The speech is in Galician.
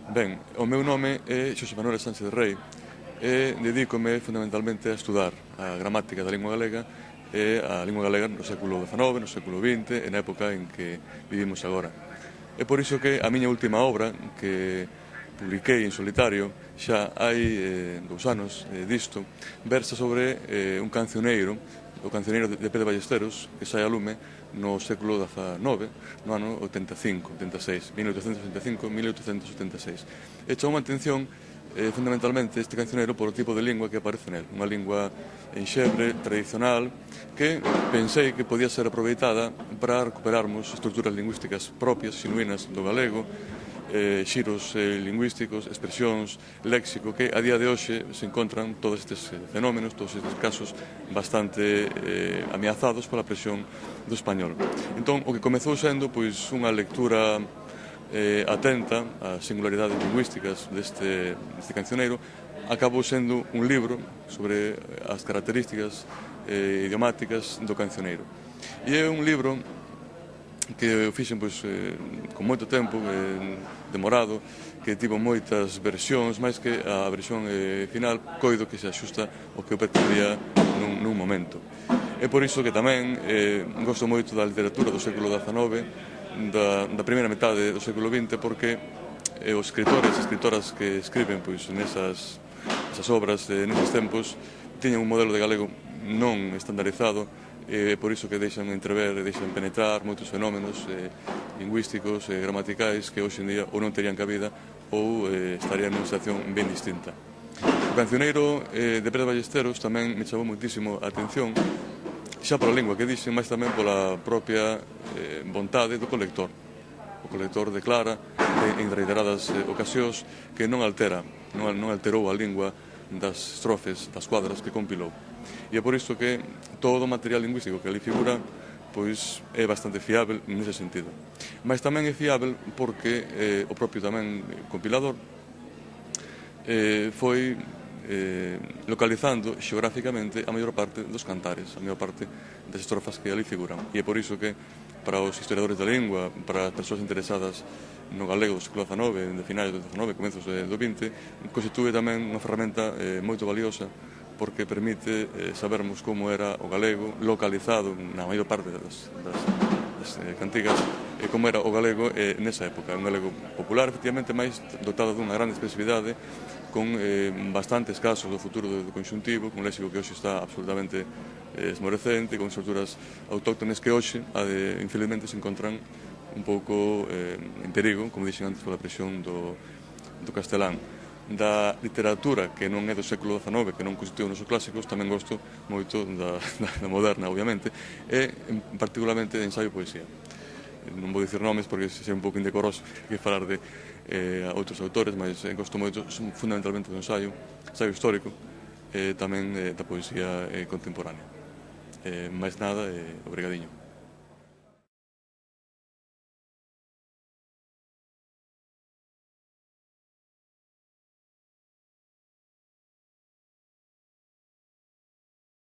Ben, o meu nome é Xosé Manuel Sánchez Rei e dedícome fundamentalmente a estudar a gramática da lingua galega e a lingua galega no século XIX, no século XX e na época en que vivimos agora. É por iso que a miña última obra, que publiquei en solitario xa hai 2 anos disto, versa sobre un cancioneiro, o cancioneiro de Pedro Ballesteros, que sai a lume no século XIX, no ano 85, 86, 1885-1886. E chamou a atención fundamentalmente este cancioneiro por o tipo de lingua que aparece nel, unha lingua enxebre, tradicional, que pensei que podía ser aproveitada para recuperarmos estruturas lingüísticas propias, xenuínas do galego, xiros lingüísticos, expresións, léxico, que a día de hoxe se encontran todos estes fenómenos, todos estes casos bastante ameazados pola presión do español. Entón, o que comezou sendo pois unha lectura atenta ás singularidades lingüísticas deste cancioneiro, acabou sendo un libro sobre as características idiomáticas do cancioneiro. E é un libro que eu fixen con moito tempo, demorado, que tivo moitas versións, máis que a versión final coido que se axusta ao que eu pretendía nun momento. É por iso que tamén gosto moito da literatura do século XIX, da primeira metade do século XX, porque os escritores e escritoras que escriben nesas obras neses tempos tiñan un modelo de galego non estandarizado, e por iso que deixan entrever e deixan penetrar moitos fenómenos lingüísticos e gramaticais que hoxe en día ou non terían cabida ou estarían nunha situación ben distinta. O cancioneiro de Pedro Ballesteros tamén me chamou moitísimo a atención, xa pola lingua que dixen, mas tamén pola propia vontade do colector. O colector declara en reiteradas ocasións que non alterou a lingua das estrofes, das cuadras que compilou. E é por isto que todo o material lingüístico que ali figura pois é bastante fiável nese sentido. Mas tamén é fiável porque o propio tamén compilador foi localizando xeográficamente a maior parte dos cantares, a maior parte das estrofas que ali figuran. E é por iso que para os historiadores da lingua, para as persoas interesadas no galego do século XIX, de finais do XIX, comezos do XX, constitúe tamén unha ferramenta moito valiosa porque permite sabermos como era o galego localizado na maior parte das cantigas, como era o galego nesa época. Un galego popular, efectivamente, máis dotado dunha grande expresividade, con bastantes casos do futuro do conxuntivo, con un léxico que hoxe está absolutamente esmorecente, con estruturas autóctones que hoxe, infelizmente, se encontran un pouco en perigo, como dixen antes, pola presión do castelán. Da literatura que non é do século XIX, que non constitui os nosos clásicos, tamén gosto moito da moderna, obviamente, e particularmente de ensaio e poesía. Non vou dicir nomes porque é un pouco indecoroso que falar de outros autores, mas gosto moito fundamentalmente do ensaio histórico, e tamén da poesía contemporánea. Mais nada, obrigadiño.